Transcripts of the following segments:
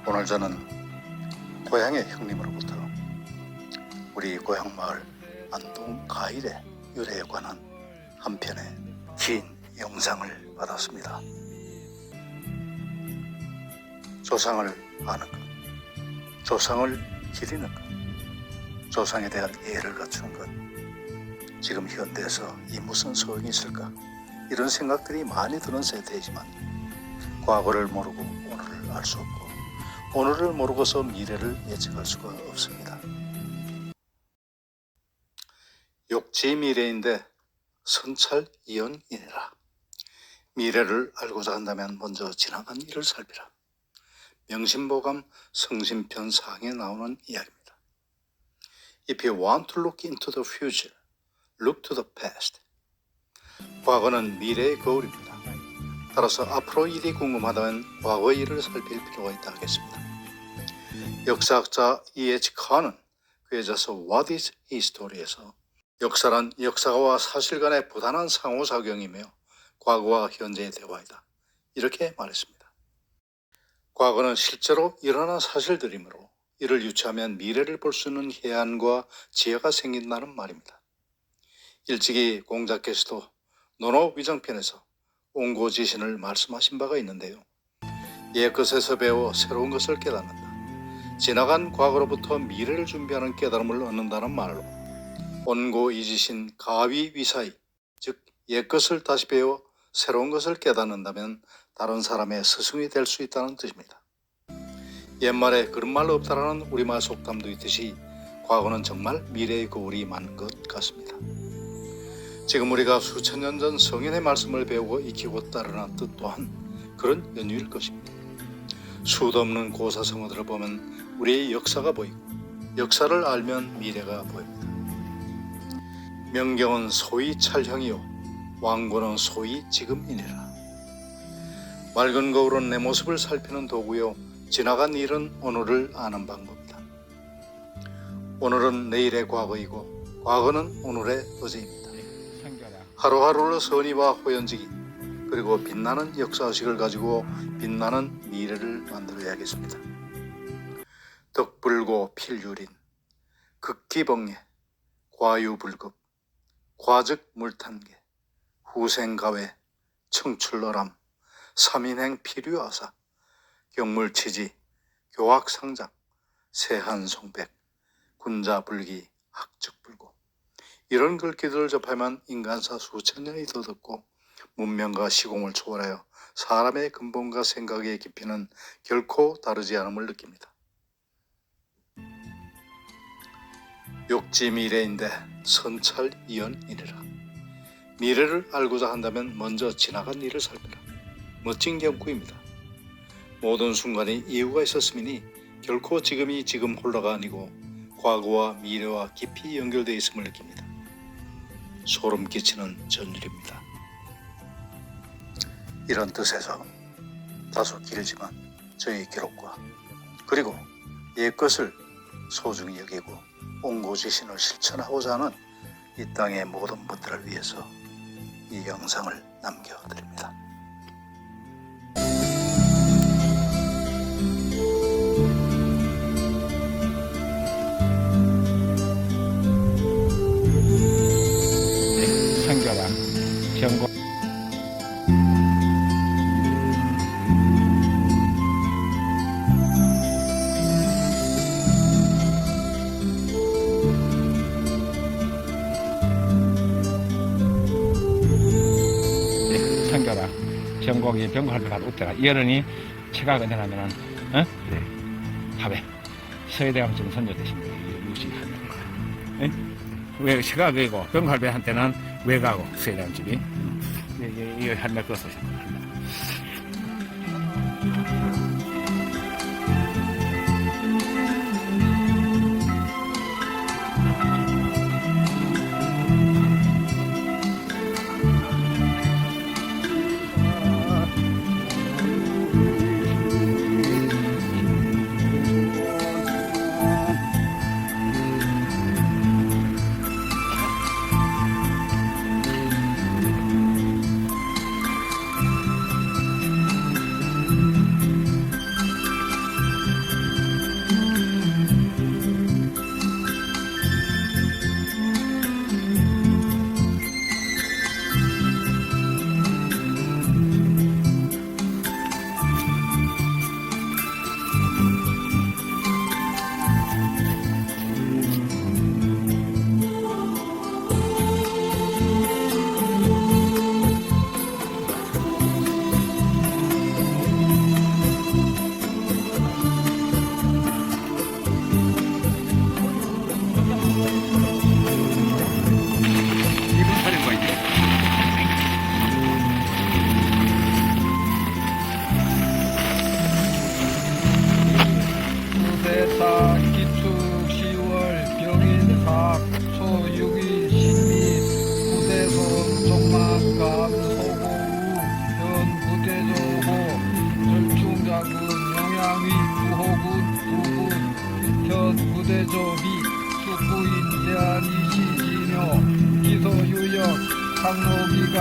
오늘 저는 고향의 형님으로부터 우리 고향 마을 안동 가일의 유래에 관한 한 편의 긴 영상을 받았습니다. 조상을 아는 것, 조상을 기리는 것, 조상에 대한 이해를 갖추는 것, 지금 현대에서 이 무슨 소용이 있을까? 이런 생각들이 많이 드는 세대이지만 과거를 모르고 오늘을 알 수 없고 오늘을 모르고서 미래를 예측할 수가 없습니다. 욕지 미래인데 선찰이연이니라. 미래를 알고자 한다면 먼저 지나간 일을 살피라. 명심보감 성심편 상에 나오는 이야기입니다. If you want to look into the future, look to the past. 과거는 미래의 거울입니다. 따라서 앞으로 일이 궁금하다면 과거 일을 살필 필요가 있다 하겠습니다. 역사학자 E.H. 칸은 그의 저서 What is History에서 역사란 역사와 사실간의 부단한 상호작용이며 과거와 현재의 대화이다, 이렇게 말했습니다. 과거는 실제로 일어난 사실들이므로 이를 유추하면 미래를 볼 수 있는 해안과 지혜가 생긴다는 말입니다. 일찍이 공자께서도 논어위정편에서 옹고지신을 말씀하신 바가 있는데요. 옛 것에서 배워 새로운 것을 깨닫는다. 지나간 과거로부터 미래를 준비하는 깨달음을 얻는다는 말로 온고이지신 가위위사이, 즉 옛 것을 다시 배워 새로운 것을 깨닫는다면 다른 사람의 스승이 될 수 있다는 뜻입니다. 옛말에 그런 말 없다라는 우리말 속담도 있듯이 과거는 정말 미래의 거울이 많은 것 같습니다. 지금 우리가 수천 년 전 성인의 말씀을 배우고 익히고 따르는 뜻 또한 그런 연유일 것입니다. 수도 없는 고사성어들을 보면 우리의 역사가 보이고 역사를 알면 미래가 보입니다. 명경은 소위 찰형이요 왕고는 소위 지금이니라. 맑은 거울은 내 모습을 살피는 도구요 지나간 일은 오늘을 아는 방법이다. 오늘은 내일의 과거이고 과거는 오늘의 어제입니다. 하루하루를 선의와 호연지기 그리고 빛나는 역사의식을 가지고 빛나는 미래를 만들어야겠습니다. 덕불고 필유린, 극기벙예, 과유불급, 과즉물탄계, 후생가외, 청출너람, 삼인행 필유아사, 경물치지, 교학상장, 세한송백, 군자불기, 학적불고. 이런 글귀들을 접하면 인간사 수천 년이 더 듣고 문명과 시공을 초월하여 사람의 근본과 생각의 깊이는 결코 다르지 않음을 느낍니다. 욕지 미래인데 선찰이연이니라. 미래를 알고자 한다면 먼저 지나간 일을 살펴라. 멋진 경구입니다. 모든 순간이 이유가 있었음이니 결코 지금이 지금 홀라가 아니고 과거와 미래와 깊이 연결되어 있음을 느낍니다. 소름 끼치는 전율입니다. 이런 뜻에서 다소 길지만 저희 기록과 그리고 옛것을 소중히 여기고 옹고지신을 실천하고자 하는 이 땅의 모든 분들을 위해서 이 영상을 남겨드립니다. 경고. 성교라 전곡이 병고할 때가 없다가 이어른이 체가 건전하면은 합에 서해대왕쯤 선조되신 분이 무시하는 왜 체가 그이고 병고할 한때는 외가고 서해대왕집이 이 할매 거 쓰신 거예요. 노양위 구호군 부군 현 부대조비 축구인 제한이시 진효 기소유역 상로기각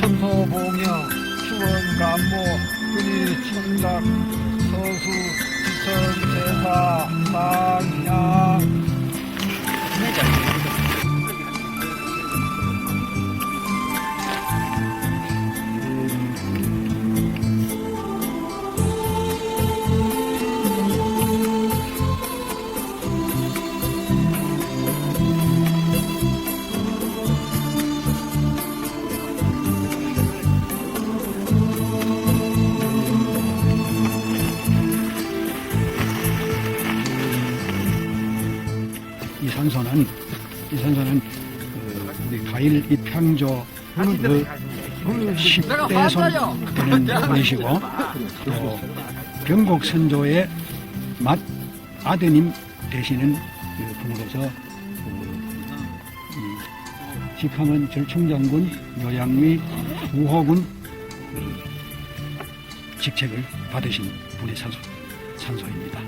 첨소봉영 추원감모 근위 충락 서수 지천제사 상향 이 산소는 우리 가일 입향조 10대 손 되는 분이시고 또 경곡 선조의 아드님 되시는 그 분으로서 지팡은 절충장군 요양리 우호군 직책을 받으신 분의 산소입니다.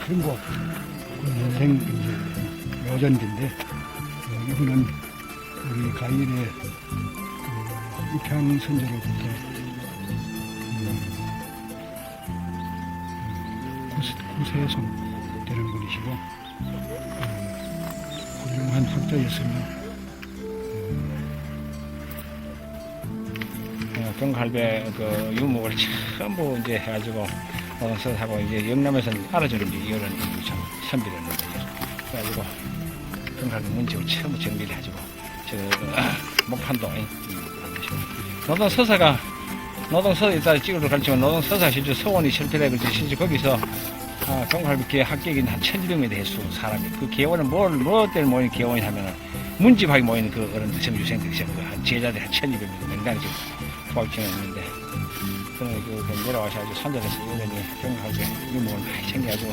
경곡 군생 묘전인데 이분은 우리 가인의 입향 선조로부터 구세손 되는 분이시고 훌륭한 학자였으며 경갈배 그 유목을 전부 이제 해가지고 하고 이제 영남에서는 알아주는 이런 참 선비였는데 그래가지고 경갈배 문책을 처음 정비를 해가지고 저 목판도 노동서사 있다 찍어도 가르치면 노동서사 실제 서원이 실패를 그렇지 실제 거기서 경갈배 합격이 한 1200명에 대해서 사람이 그 개원은 뭐 때문에 모이는 개원이 하면은 문집하게 모이는 그 어른들 전부 유생들이 전부 한 제자들이 한 1200명 명단이 지금 도와주시는 있는데 그는 그 내려와서 손자에서 이러니 경갈배 유목을 많이 챙겨가지고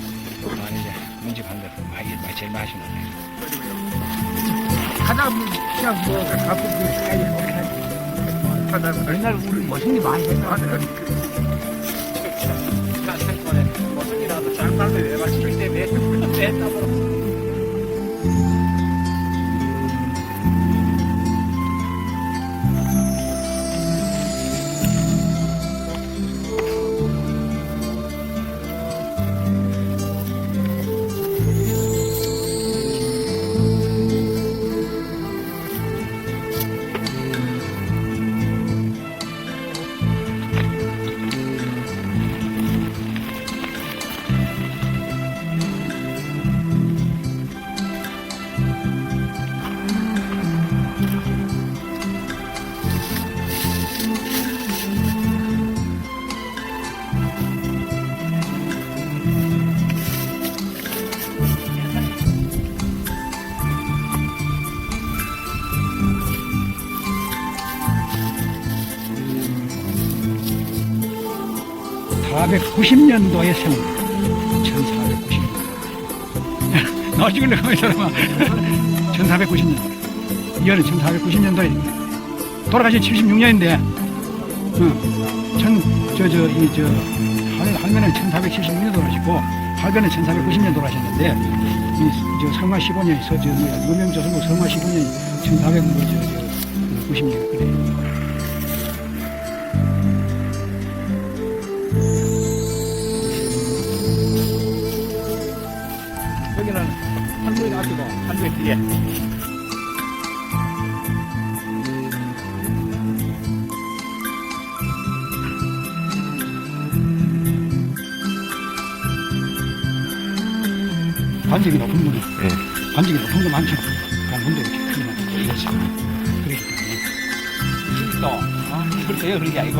많이 이제 문집하는 데 많이 제일 많이 하시는 거예요. 가장 그냥 뭐 갖고 그 옛날 우리 멋있는 많이 했어. 생활에 무슨 일이라도 잘 팔면 왜 맞출 때문에 뺐다고. (1490년도에) 세웁니다. 1490년도. 너 찍으려고 이 사람아. 1490년도. 이거는 1490년도에 돌아가신 76년인데, 할매는 1476년 돌아가시고, 할배는 1490년 돌아가셨는데, 성화 15년이, 유명조선국 성화 15년이 1490년, 그래요. 여기는 한국에 놔두고 한국에 뒤에 관직이 높은 분이 관직이 높은 거 많죠. 그런 분들이 이렇게 크게 만들고 이랬어요. 그렇기 때문에 그렇게 그런 게 아니고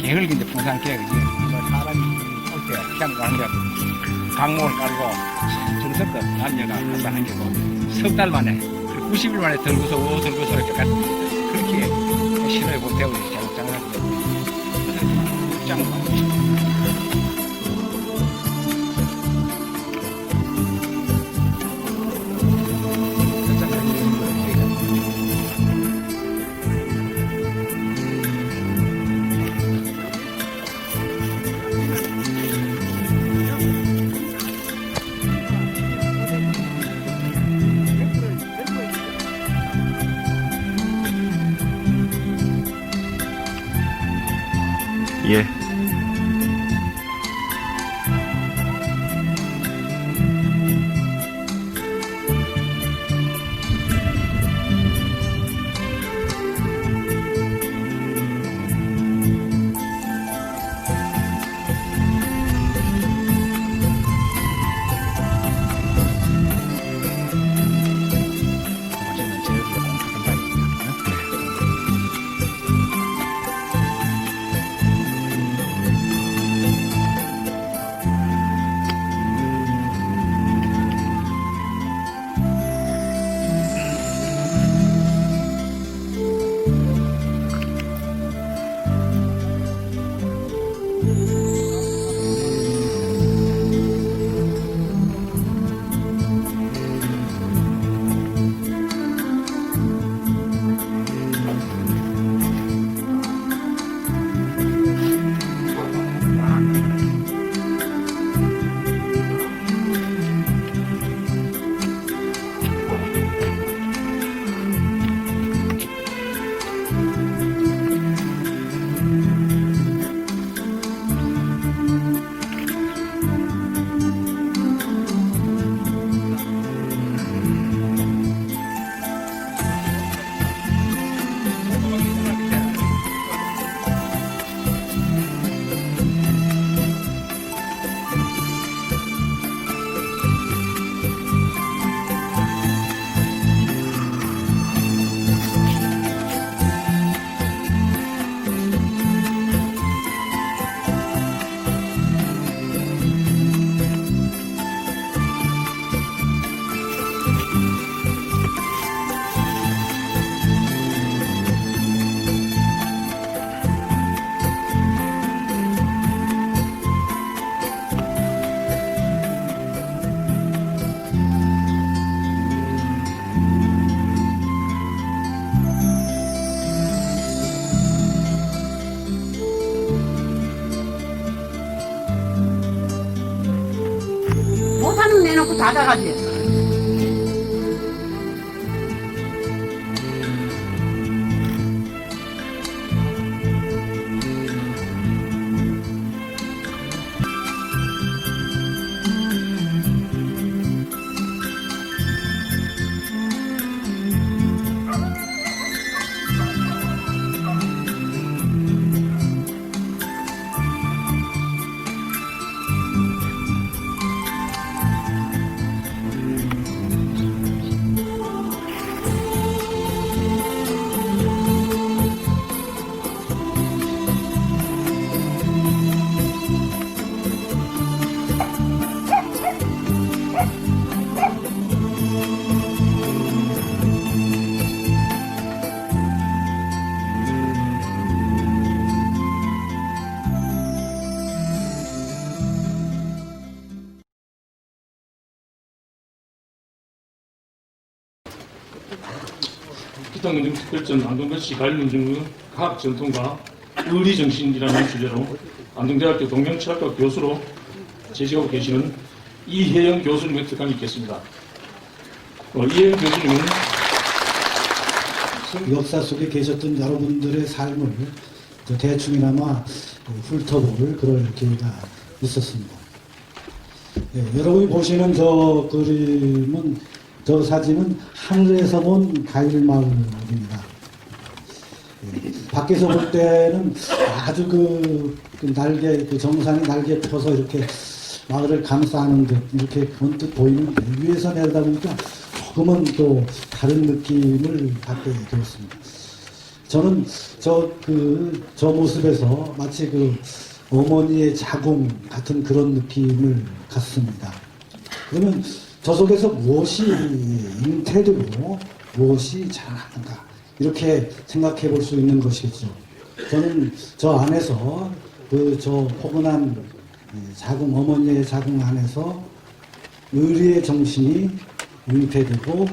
개걸기인데 풍산 개걸이지 사람이 올때 그냥 가는 게 강목을 깔고 정석껏 남녀가 한잔한 게고 석 달 만에 90일 만에 들고서 이렇게 그렇게 신호에 보태고 장난하는데 짱 예. 맛있는 재료를 공급한다니까. 못하는 내놓고 닫아가지. 기타문중 특별전 안동글씨 관련문중 과학 전통과 의리 정신이라는 주제로 안동대학교 동명철학과 교수로 재직하고 계시는 이혜영 교수님의 특강이 있겠습니다. 이혜영 교수님은 역사 속에 계셨던 여러분들의 삶을 대충이나마 훑어볼 그럴 기회가 있었습니다. 예, 여러분이 보시는 저 그림은, 저 사진은 하늘에서 본 가일마을입니다. 예, 밖에서 볼 때는 아주 그 날개, 그 정상이 날개 펴서 이렇게 마을을 감싸는 듯 이렇게 번뜩 보이는데, 위에서 내려다보니까 조금은 또 다른 느낌을 갖게 되었습니다. 저는 저 모습에서 마치 그 어머니의 자궁 같은 그런 느낌을 갖습니다. 그러면 저 속에서 무엇이 잉태되고 무엇이 자라나는가, 이렇게 생각해 볼 수 있는 것이겠죠. 저는 저 안에서 저 포근한 자궁, 어머니의 자궁 안에서 의리의 정신이 잉태되고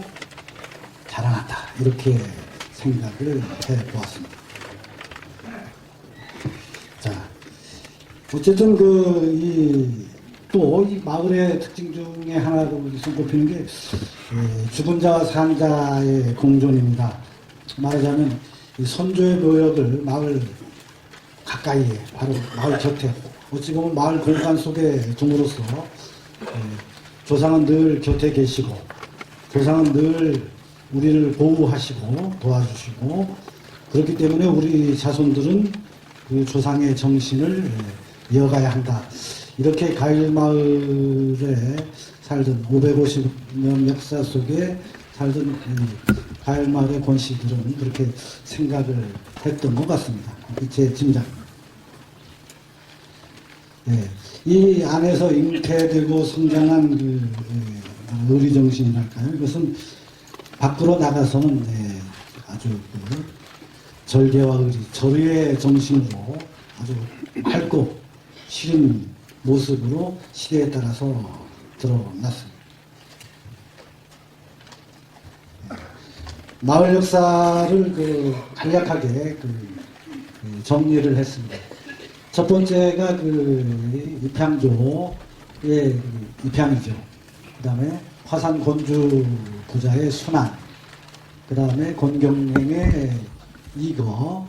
자라났다, 이렇게 생각을 해보았습니다. 자, 어쨌든 또 이 마을의 특징 중에 하나로 손꼽히는 게 죽은 자와 산 자의 공존입니다. 말하자면 이 선조의 묘역을 마을 가까이에 바로 마을 곁에 어찌 보면 마을 공간 속에 둠으로써 조상은 늘 곁에 계시고 조상은 늘 우리를 보호하시고 도와주시고 그렇기 때문에 우리 자손들은 그 조상의 정신을 이어가야 한다. 이렇게 가일마을에 살던 550년 역사 속에 살던 가일마을의 권씨들은 그렇게 생각을 했던 것 같습니다. 제 짐작입니다. 이 안에서 잉태되고 성장한 그 의리정신이랄까요? 이것은 밖으로 나가서는 아주 그 절개와 의리, 절의 정신으로 아주 밝고 시린 모습으로 시대에 따라서 드러났습니다. 마을 역사를 간략하게 정리를 했습니다. 첫 번째가 입향조의 입향이죠. 그 다음에 화산 권주 부자의 순환, 그 다음에 권경행의 이거,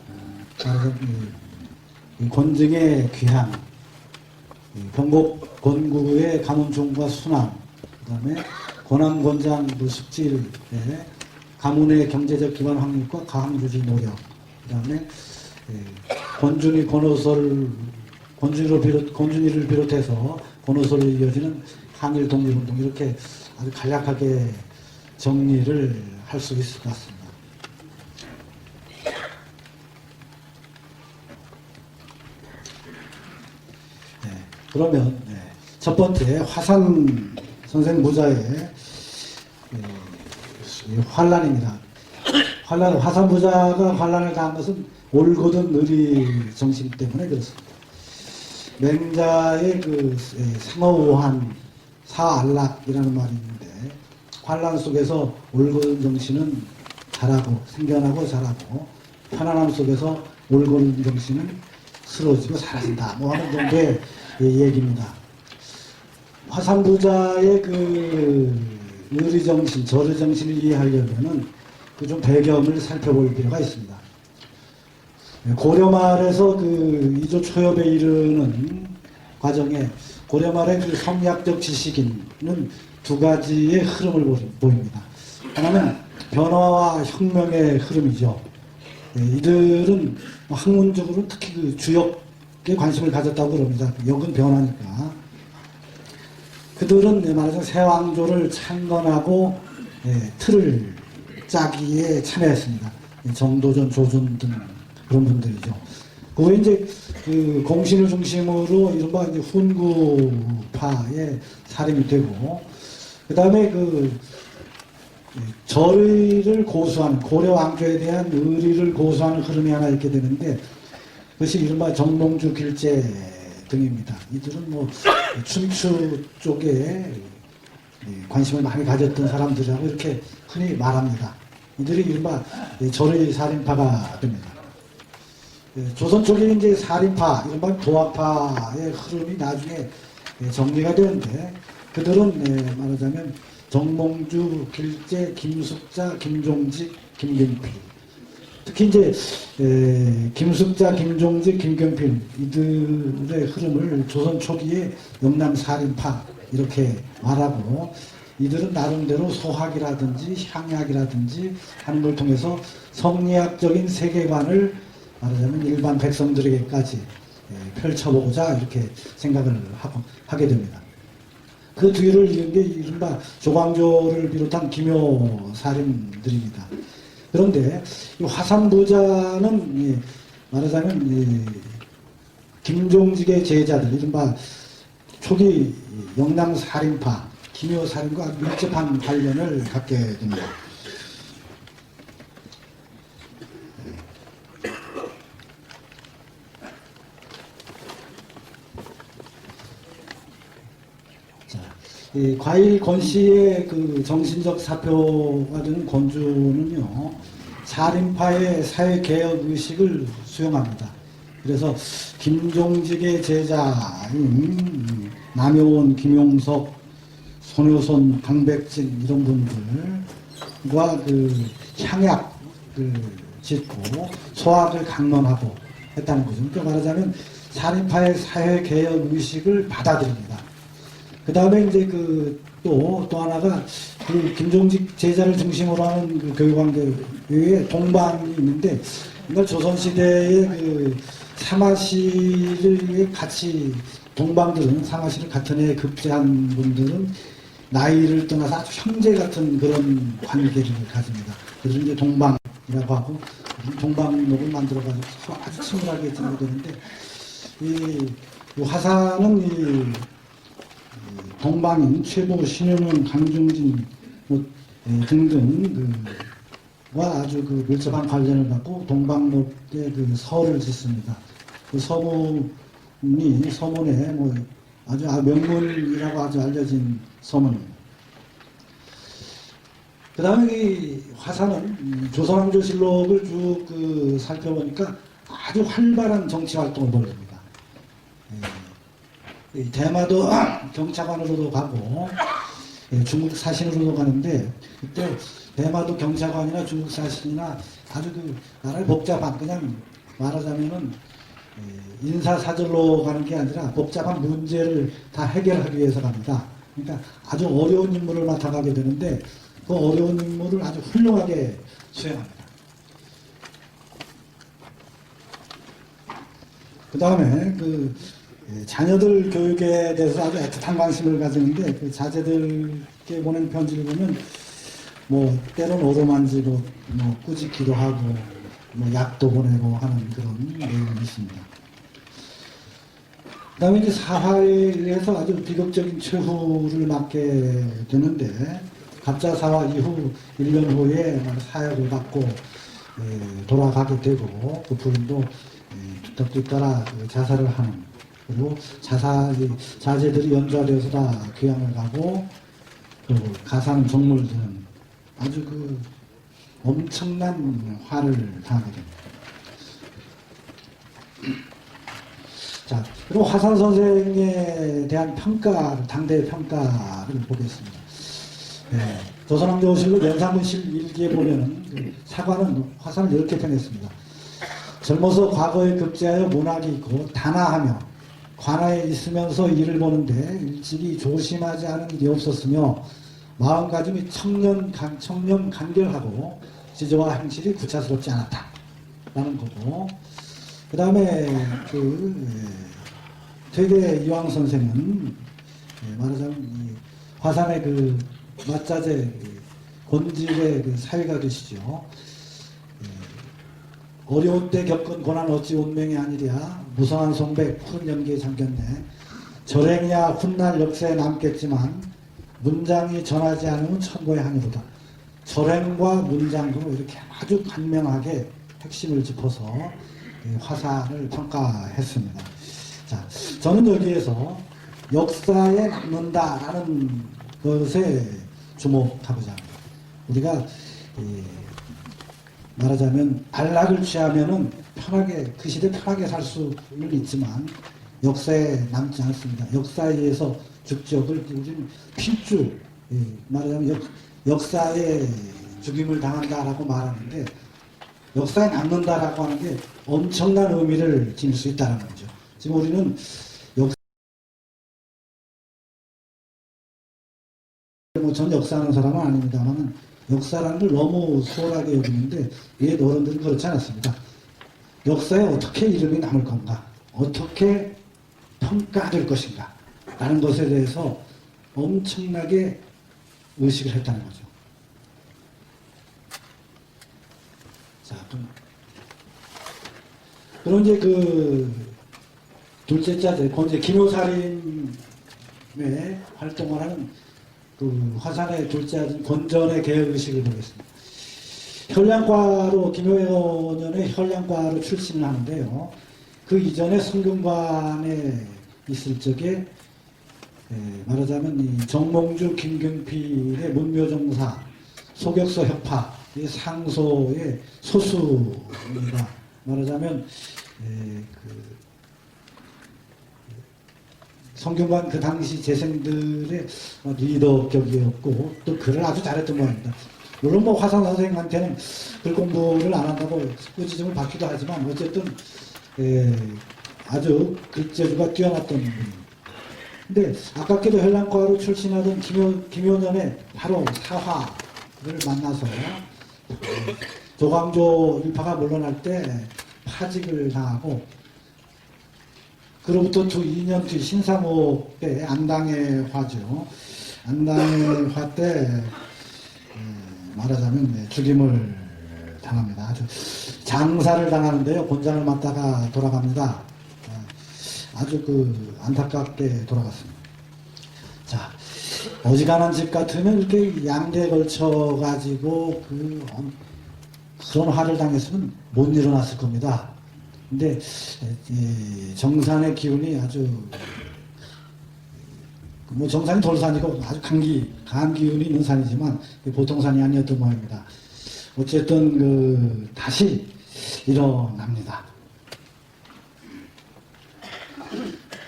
권증의 귀향, 경곡 권구의 가문총과 순환, 그 다음에 권함 권장 숙지의 가문의 경제적 기반 확립과 가항주지 노력, 그 다음에 권준이 권준이를 비롯해서 권오설로 이어지는 항일 독립운동, 이렇게 아주 간략하게 정리를 할 수 있을 것 같습니다. 그러면 첫 번째 화산 선생 무자의 환란입니다. 화산 부자가 환란을 당한 것은 올곧은 의리 정신 때문에 그렇습니다. 맹자의 상어오한 사안락이라는 말이 있는데 환란 속에서 올곧은 정신은 자라고 생겨나고 자라고 편안함 속에서 올곧은 정신은 쓰러지고 사라진다. 뭐 하는 정도의 얘기입니다. 화산 부자의 의리 정신, 절의 정신을 이해하려면은 좀 배경을 살펴볼 필요가 있습니다. 고려말에서 이조 초엽에 이르는 과정에 고려말의 성리학적 지식인은 두 가지의 흐름을 보입니다. 하나는 변화와 혁명의 흐름이죠. 이들은 학문적으로 특히 주역에 관심을 가졌다고 그럽니다. 역은 변화니까. 그들은 말하자면 새왕조를 창건하고 틀을 짜기에 참여했습니다. 정도전, 조준 등 그런 분들이죠. 그 외에 이제 공신을 중심으로 이른바 이제 훈구파의 살인이 되고, 그 다음에 절의를 고수하는, 고려 왕조에 대한 의리를 고수하는 흐름이 하나 있게 되는데, 그것이 이른바 정몽주 길제 등입니다. 이들은 춘추 쪽에 관심을 많이 가졌던 사람들이라고 이렇게 흔히 말합니다. 이들이 이른바 절의 살인파가 됩니다. 조선 쪽에 이제 살인파, 이른바 도학파의 흐름이 나중에 정리가 되는데, 그들은 말하자면 정몽주, 길제, 김숙자, 김종직, 김경필. 특히 이제 김숙자, 김종직, 김경필 이들의 흐름을 조선 초기에 영남 살인파 이렇게 말하고, 이들은 나름대로 소학이라든지 향약이라든지 하는 걸 통해서 성리학적인 세계관을 말하자면 일반 백성들에게까지 펼쳐보고자 이렇게 생각을 하게 됩니다. 그 뒤를 이은 게 이른바 조광조를 비롯한 기묘살인들입니다. 그런데 이 화산부자는 말하자면 김종직의 제자들, 이른바 초기 영남살인파, 기묘살인과 밀접한 관련을 갖게 됩니다. 이 과일 권씨의 정신적 사표가 되는 권주는요, 살인파의 사회개혁 의식을 수용합니다. 그래서 김종직의 제자인 남효원, 김용석, 손효손, 강백진 이런 분들과 향약을 짓고 소학을 강론하고 했다는 거죠. 그러니까 말하자면 사립파의 사회 개혁 의식을 받아들입니다. 그 다음에 이제 또 하나가 그 김종직 제자를 중심으로 하는 그 교육관계 외에 동방이 있는데, 그러니까 조선시대의 그 사마시를 같이 동방들은 사마시를 같은 해에 급제한 분들은 나이를 떠나서 아주 형제 같은 그런 관계를 가집니다. 그래서 이제 동방이라고 하고 동방록을 만들어가지고 아주 친밀하게 지내게 되는데, 이 화사는 동방인 최보, 신윤은, 강중진 등등 와 아주 밀접한 관련을 갖고 동방록에 서를 짓습니다. 그 서문에 아주 명문이라고 아주 알려진 서문입니다. 그 다음에 이 화사는 조선왕조실록을 쭉 살펴보니까 아주 활발한 정치 활동을 벌입니다. 대마도 경차관으로도 가고 중국 사신으로도 가는데, 그때 대마도 경차관이나 중국 사신이나 아주 나라의 복잡한, 그냥 말하자면은 인사사절로 가는 게 아니라 복잡한 문제를 다 해결하기 위해서 갑니다. 그러니까 아주 어려운 임무를 맡아가게 되는데, 그 어려운 임무를 아주 훌륭하게 수행합니다. 그 다음에 자녀들 교육에 대해서 아주 애틋한 관심을 가지는데, 그 자제들께 보낸 편지를 보면 때론 오로만지로 꾸짖기도 하고 약도 보내고 하는 그런 내용이 있습니다. 그 다음에 이제 사화에 의해서 아주 비극적인 최후를 맞게 되는데, 갑자사화 이후 1년 후에 사역을 받고 돌아가게 되고, 그 부인도 뒤따라 자살을 하는, 그리고 자제들이 연좌되어서 다 귀향을 가고, 가상 정물들은 아주 엄청난 화를 당하게 됩니다. 자, 그리고 화산 선생에 대한 당대의 평가를 보겠습니다. 조선왕조실록 연산문실 일기에 보면은 사관은 화산을 이렇게 평했습니다. 젊어서 과거에 급제하여 문학이 있고 단아하며 관아에 있으면서 일을 보는데 일찍이 조심하지 않은 일이 없었으며 마음가짐이 청렴 간결하고 지저와 행실이 구차스럽지 않았다 라는 거고, 그 다음에 퇴계 이황 선생은 말하자면 화산의 맞자재 권질의 사회가 되시죠. 어려운 때 겪은 고난 어찌 운명이 아니랴, 무성한 성백 푸른 연기에 잠겼네. 절행이야 훗날 역사에 남겠지만 문장이 전하지 않으면 천고의 한이로다. 절행과 문장으로 이렇게 아주 간명하게 핵심을 짚어서 화산을 평가했습니다. 자, 저는 여기에서 역사에 남는다라는 것에 주목하고자 합니다. 우리가 말하자면 안락을 취하면은 편하게, 그 시대 편하게 살 수는 있지만 역사에 남지 않습니다. 역사에 의해서 죽적을 우리는 필줄, 말하자면 역사에 죽임을 당한다라고 말하는데, 역사에 남는다라고 하는 게 엄청난 의미를 지닐 수 있다는 거죠. 지금 우리는 전 역사하는 사람은 아닙니다만 역사라는 걸 너무 소홀하게 여기는데, 옛 어른들은 그렇지 않았습니다. 역사에 어떻게 이름이 남을 건가, 어떻게 평가될 것인가 라는 것에 대해서 엄청나게 의식을 했다는 거죠. 자, 그럼 이제 둘째 자제, 이제 김효살인의 활동을 하는 화산의 둘째 아들 권전의 개혁의식을 보겠습니다. 김효년의 혈량과로 출신을 하는데요. 그 이전에 성균관에 있을 적에 말하자면 이 정몽주, 김경필의 문묘정사, 소격서 협파, 이 상소의 소수입니다. 말하자면 성균관 그 당시 재생들의 리더격이었고, 또 글을 아주 잘했던 모양입니다. 물론 화산 선생님한테는 글 공부를 안 한다고 꾸짖음을 받기도 하지만, 어쨌든 아주 글재주가 뛰어났던 분입니다. 근데 아깝게도 혈랑과로 출신하던 김효년의 바로 사화를 만나서 조광조 일파가 물러날 때 파직을 당하고 그로부터 2년 뒤 신사모 때 안당의 화죠. 안당의 화 때 말하자면 죽임을 당합니다. 아주 장사를 당하는데요. 곤장을 맞다가 돌아갑니다. 아주 안타깝게 돌아갔습니다. 자, 어지간한 집 같으면 이렇게 양대에 걸쳐 가지고 그런 화를 당했으면 못 일어났을 겁니다. 근데 정산의 기운이 아주 정산이 돌산이고 아주 강한 기운이 있는 산이지만 보통 산이 아니었던 모양입니다. 어쨌든 다시 일어납니다.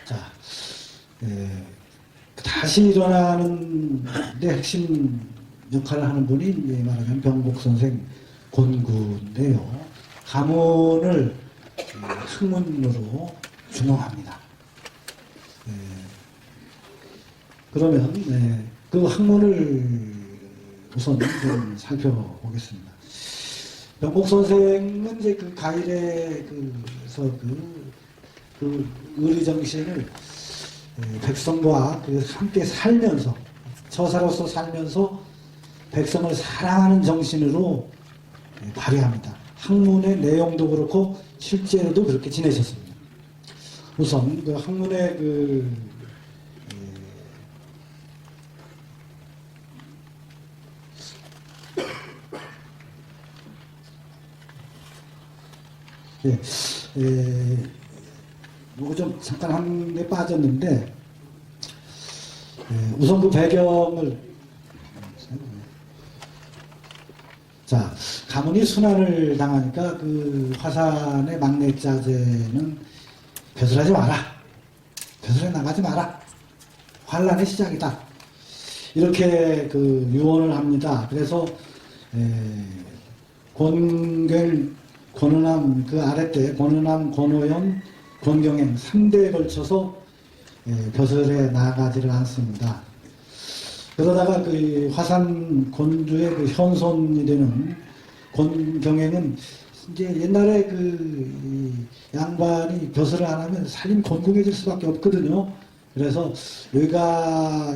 자, 다시 일어나는 데 핵심 역할을 하는 분이 말하자면 병복 선생 권구인데요. 가문을 학문으로 중용합니다. 그러면 그 학문을 우선 좀 살펴보겠습니다. 병복 선생은 이제 가일에서 의리 정신을 백성과 함께 살면서 처사로서 살면서 백성을 사랑하는 정신으로 발휘합니다. 학문의 내용도 그렇고 실제로도 그렇게 지내셨습니다. 우선 학문의 이거 좀 잠깐 한 게 빠졌는데 우선 그 배경을 자 가문이 순환을 당하니까 화산의 막내 짜제는 벼슬하지 마라, 벼슬에 나가지 마라, 환란의 시작이다 이렇게 유언을 합니다. 그래서 권은함 아랫때 권은함, 권오연, 권경행 3대에 걸쳐서 벼슬에 나가지를 않습니다. 그러다가 화산 권주의 현손이 되는 권경행은 이제 옛날에 양반이 벼슬을 안 하면 살림 곤궁해질 수밖에 없거든요. 그래서 여기가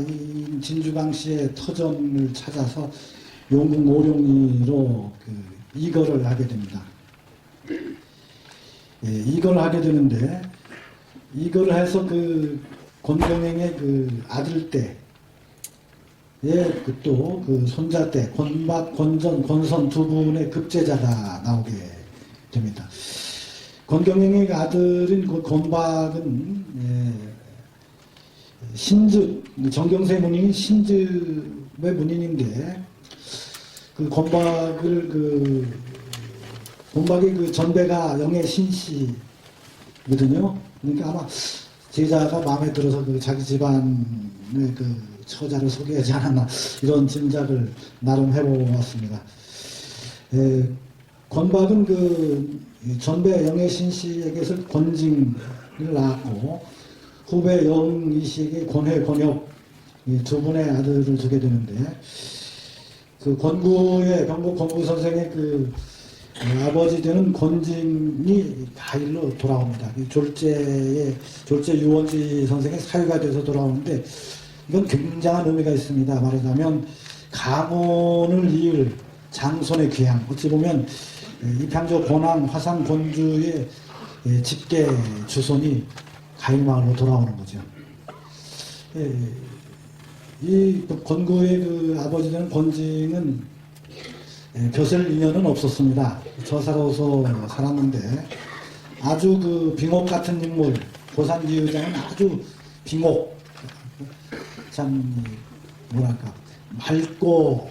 진주강씨의 터전을 찾아서 용궁 오룡이로 이거를 하게 됩니다. 이걸 하게 되는데 이걸 해서 권경행의 아들 때 또 손자 때 권박, 권전, 권선 두 분의 급제자가 나오게 됩니다. 권경행의 아들인 권박은 신즈, 정경세 문인이 신즈의 문인인데 권박이 전배가 영의 신씨거든요. 그러니까 아마 제자가 마음에 들어서 자기 집안의 처자를 소개하지 않았나 이런 짐작을 나름 해보았습니다. 권박은 전배 영의 신씨에게서 권징을 낳았고 후배 영이씨에게 권회, 권혁 두 분의 아들을 두게 되는데 병복 권구 선생의 아버지 되는 권징이 가일로 돌아옵니다. 졸제 유원지 선생의 사유가 돼서 돌아오는데 이건 굉장한 의미가 있습니다. 말하자면 가문을 이을 장손의 귀향. 어찌 보면 이평조 고남 화산 권주의 직계 주손이 가일마을로 돌아오는 거죠. 이 권구의 아버지 되는 권징은 벼슬 인연은 없었습니다. 저사로서 살았는데 아주 빙옥 같은 인물, 고산지의장은 아주 빙옥, 참 뭐랄까 맑고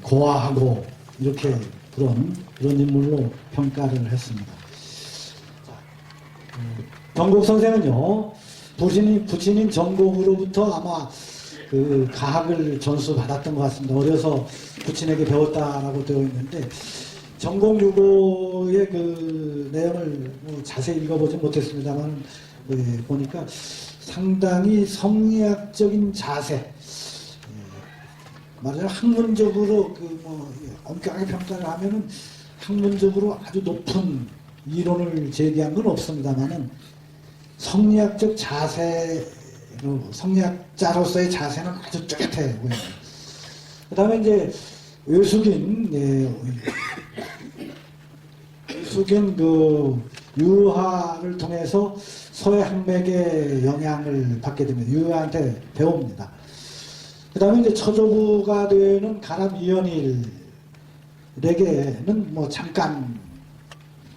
고아하고 이렇게 그런 인물로 평가를 했습니다. 정곡 선생은요 부친인 정곡으로부터 아마 가학을 전수받았던 것 같습니다. 어려서 부친에게 배웠다라고 되어 있는데 전공유고의 그 내용을 뭐 자세히 읽어보지 못했습니다만 보니까 상당히 성리학적인 자세, 말하자면 학문적으로 뭐 엄격하게 평가를 하면은 학문적으로 아주 높은 이론을 제기한 건 없습니다만은 성리학적 자세로, 성리학자로서의 자세는 아주 뚜렷해 보입니다. 그 다음에 이제 외숙인 그 유화를 통해서 서해 학맥의 영향을 받게 됩니다. 유화한테 배웁니다. 그 다음에 이제 처조부가 되는 가람 이연일에게는 뭐 잠깐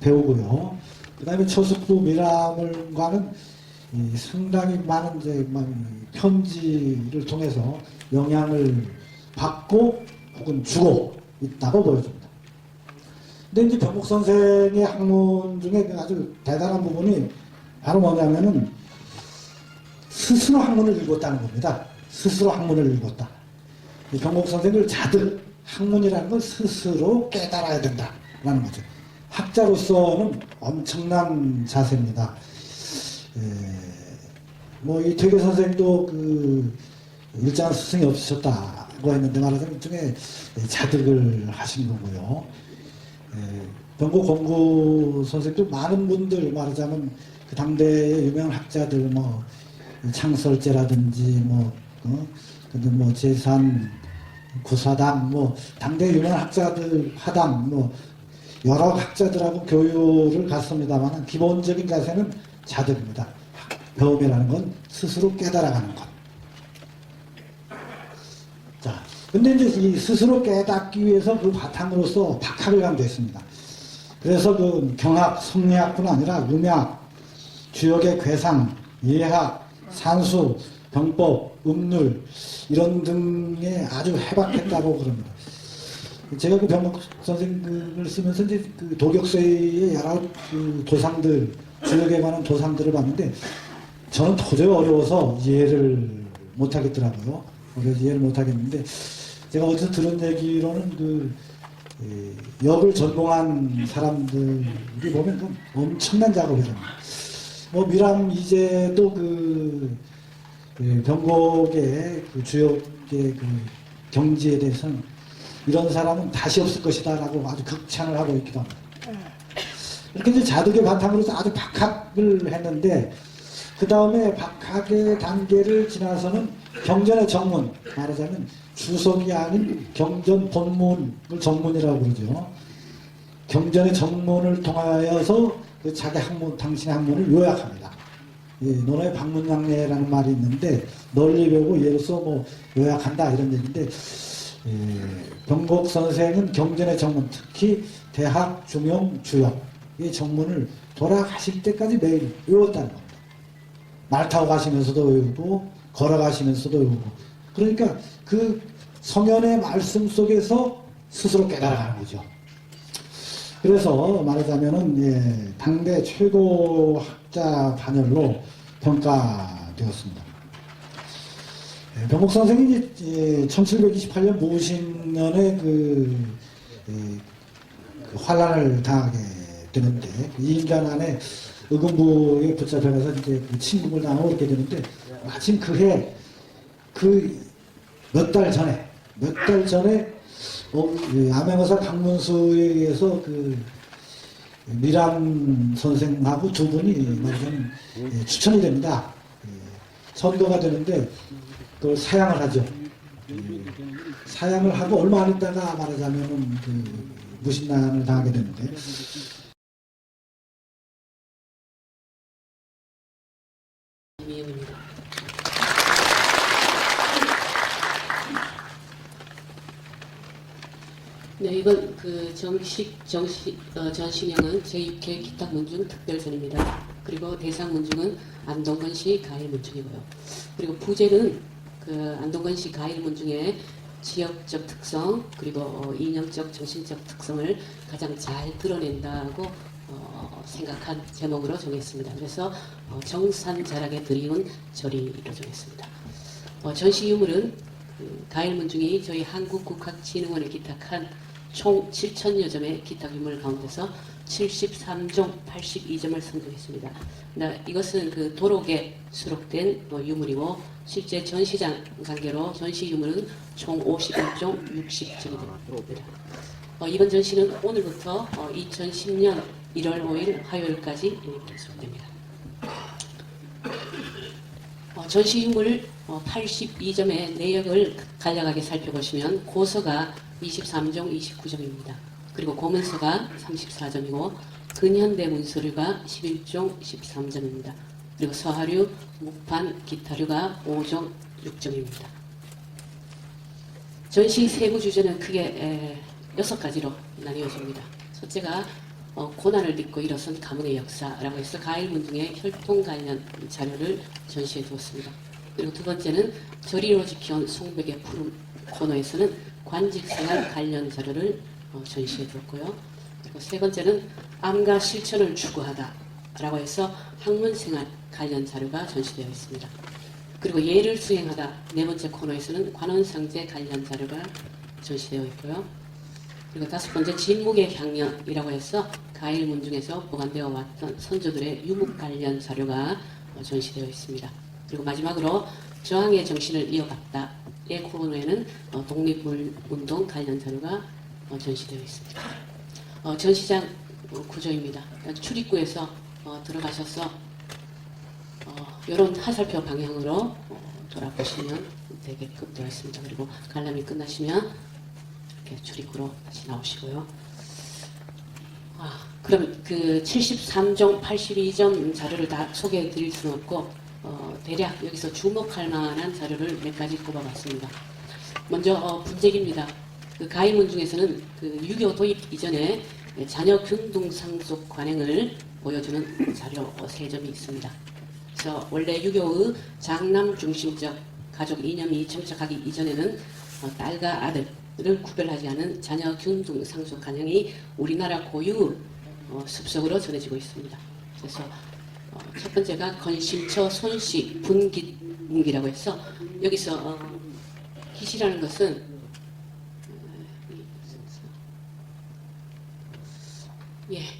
배우고요. 그 다음에 처숙부 미라물과는 상당히 많은 이제 편지를 통해서 영향을 받고 혹은 주고 있다고 보여집니다. 근데 이제 병목 선생의 학문 중에 아주 대단한 부분이 바로 뭐냐면은 스스로 학문을 읽었다는 겁니다. 스스로 학문을 읽었다. 병목 선생을 자들 학문이라는 걸 스스로 깨달아야 된다라는 거죠. 학자로서는 엄청난 자세입니다. 뭐 이 퇴계 선생도 그 일정한 스승이 없으셨다고 했는데 말하자면 일종의 자득을 하신 거고요. 병고 공구 선생도 많은 분들 말하자면 그 당대의 유명한 학자들 뭐 창설제라든지 근데 뭐 제산 구사당 뭐 당대 유명한 학자들 하당 뭐 여러 학자들하고 교류를 갔습니다만 기본적인 자세는 자득입니다. 배움이라는 건 스스로 깨달아가는 것. 자, 근데 이제 이 스스로 깨닫기 위해서 그 바탕으로서 박학을 강조했습니다. 그래서 그 경학, 성리학뿐 아니라 음약, 주역의 괴상, 예학, 산수, 병법, 음률 이런 등에 아주 해박했다고 그럽니다. 제가 그 병목 선생을 쓰면서 이제 그 도격서의 여러 그 도상들, 주역에 관한 도상들을 봤는데 저는 도저히 어려워서 이해를 못하겠더라고요. 그래서 이해를 못하겠는데 제가 어디서 들은 얘기로는 그 역을 전공한 사람들이 보면 그 엄청난 작업이랍니다. 뭐 미람 이제도 그 병곡의 그 주역의 그 경지에 대해서는 이런 사람은 다시 없을 것이다라고 아주 극찬을 하고 있기도 합니다. 이렇게 이제 자득의 바탕으로서 아주 박학을 했는데 그 다음에 박학의 단계를 지나서는 경전의 정문, 말하자면 주석이 아닌 경전 본문을 정문이라고 그러죠. 경전의 정문을 통하여서 그 자기 학문, 당신의 학문을 요약합니다. 논어의 방문양례라는 말이 있는데 널리 배우고 예로서 뭐 요약한다 이런 얘기인데 병곡 선생은 경전의 정문, 특히 대학, 중용, 주역 이 정문을 돌아가실 때까지 매일 외웠다는 겁니다. 말 타고 가시면서도 외우고 걸어가시면서도 외우고 그러니까 그 성현의 말씀 속에서 스스로 깨달아가는 거죠. 그래서 말하자면은 당대 최고 학자 반열로 평가되었습니다. 병목 선생이 1728년 무신년에 그 환란을 당하게 되는데 2인간 안에 의금부에 붙잡혀서 이제 그 침국을 당하고 이렇게 되는데 마침 그해 몇 달 전에 암행어사 강문수에 의해서 그 미람 선생하고 두 분이 말하자면 추천이 됩니다. 선거가 되는데 그걸 사양을 하죠. 사양을 하고 얼마 안 있다가 말하자면은 그 무신난을 당하게 되는데 네, 이번 그 전시명은 제6회 기탁문중 특별전입니다. 그리고 대상문중은 안동건 시 가일문중이고요. 그리고 부제는 그 안동건 시 가일문중의 지역적 특성 그리고 이념적 정신적 특성을 가장 잘 드러낸다고 생각한 제목으로 정했습니다. 그래서 정산자락에 드리운 절이로 정했습니다. 전시 유물은 그 가일문중이 저희 한국국학진흥원에 기탁한 총 7,000여 점의 기타 유물 가운데서 73종 82점을 선정했습니다. 이것은 그 도록에 수록된 유물이고 실제 전시장 관계로 전시 유물은 총 51종 60점이 됩니다. 이번 전시는 오늘부터 2010년 1월 5일 화요일까지 계속됩니다. 전시 유물 82점의 내역을 간략하게 살펴보시면 고서가 23종 29점입니다. 그리고 고문서가 34점이고 근현대 문서류가 11종 13점입니다. 그리고 서하류, 목판, 기타류가 5종 6점입니다. 전시 세부 주제는 크게 6가지로 나뉘어집니다. 첫째가 고난을 딛고 일어선 가문의 역사라고 해서 가일문중의 혈통 관련 자료를 전시해 두었습니다. 그리고 두 번째는 저리로 지켜온 송백의 푸른 코너에서는 관직생활 관련 자료를 전시해 두었고요. 그리고 세 번째는 암과 실천을 추구하다라고 해서 학문생활 관련 자료가 전시되어 있습니다. 그리고 예를 수행하다 네 번째 코너에서는 관원상제 관련 자료가 전시되어 있고요. 그리고 다섯 번째 진묵의 향연이라고 해서 가일문중에서 보관되어 왔던 선조들의 유목 관련 자료가 전시되어 있습니다. 그리고 마지막으로 저항의 정신을 이어갔다의 코너에는 독립운동 관련 자료가 전시되어 있습니다. 전시장 구조입니다. 출입구에서 들어가셔서 이런 화살표 방향으로 돌아보시면 되게끔 되어 있습니다. 그리고 관람이 끝나시면 이렇게 출입구로 다시 나오시고요. 그럼 그 73종, 82점 자료를 다 소개해 드릴 수는 없고 대략 여기서 주목할 만한 자료를 몇 가지 꼽아봤습니다. 먼저 분재기입니다. 그 가일문중에서는 그 유교 도입 이전에 자녀 균등상속 관행을 보여주는 자료 3점이 있습니다. 그래서 원래 유교의 장남 중심적 가족 이념이 정착하기 이전에는 딸과 아들을 구별하지 않은 자녀 균등상속 관행이 우리나라 고유 습속으로 전해지고 있습니다. 그래서 첫 번째가 건심처 손씨 분깃문기라고 해서 여기서 깃이라는 것은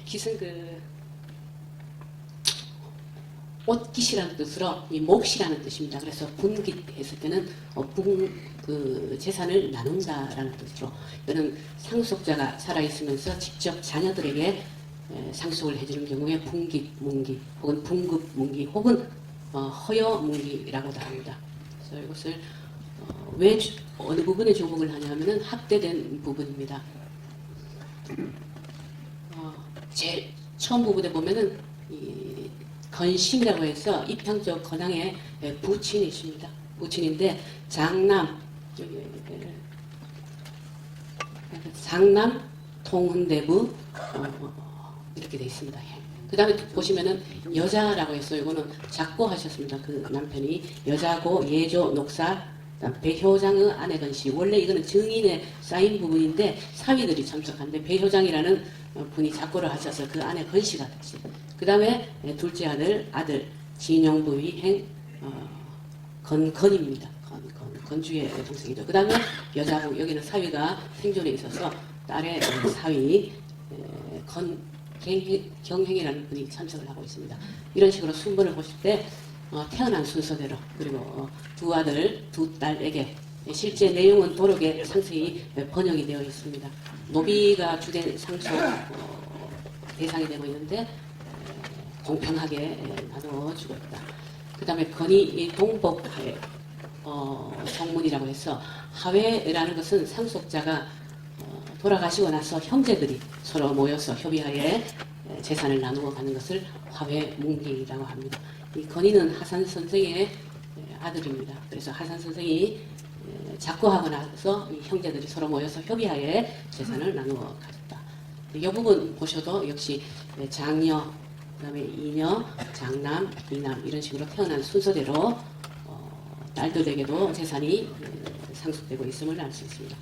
깃은 그 옷깃이라는 뜻으로 이 몫이라는 뜻입니다. 그래서 분깃 했을 때는 그 재산을 나눈다라는 뜻으로 이거는 상속자가 살아있으면서 직접 자녀들에게 상속을 해주는 경우에 분깃 문기 혹은 분급 문기 혹은 허여 문기라고도 합니다. 그래서 이것을 왜 어느 부분에 주목을 하냐면은 합대된 부분입니다. 제일 처음 부분에 보면은 이 건심이라고 해서 이평적 건항의 부친이십니다. 부친인데 장남 통훈대부 이렇게 되어 있습니다. 그 다음에 보시면은 여자라고 해서 이거는 작고 하셨습니다. 그 남편이 여자고 예조 녹사 배효장의 아내 건씨. 원래 이거는 증인에 쌓인 부분인데 사위들이 참석한데 배효장이라는 분이 작고를 하셔서 그 아내 건씨가 됐지. 그 다음에 둘째 아들 진영부위 행 건입니다. 건주의 동생이죠. 그 다음에 여자분 여기는 사위가 생존에 있어서 딸의 사위 경행이라는 분이 참석을 하고 있습니다. 이런 식으로 순번을 보실 때 태어난 순서대로 그리고 두 아들 두 딸에게 실제 내용은 도록에 상세히 번역이 되어 있습니다. 노비가 주된 상속 대상이 되고 있는데 공평하게 나눠주고 있다. 그 다음에 건이 동법하에 성문이라고 해서 하회라는 것은 상속자가 돌아가시고 나서 형제들이 서로 모여서 협의하에 재산을 나누어 가는 것을 화회문기라고 합니다. 이 건이는 하산 선생의 아들입니다. 그래서 하산 선생이 작고하고 나서 이 형제들이 서로 모여서 협의하에 재산을 나누어 가졌다. 이 부분 보셔도 역시 장녀, 그다음에 이녀, 장남, 이남 이런 식으로 태어난 순서대로 딸들에게도 재산이 상속되고 있음을 알 수 있습니다.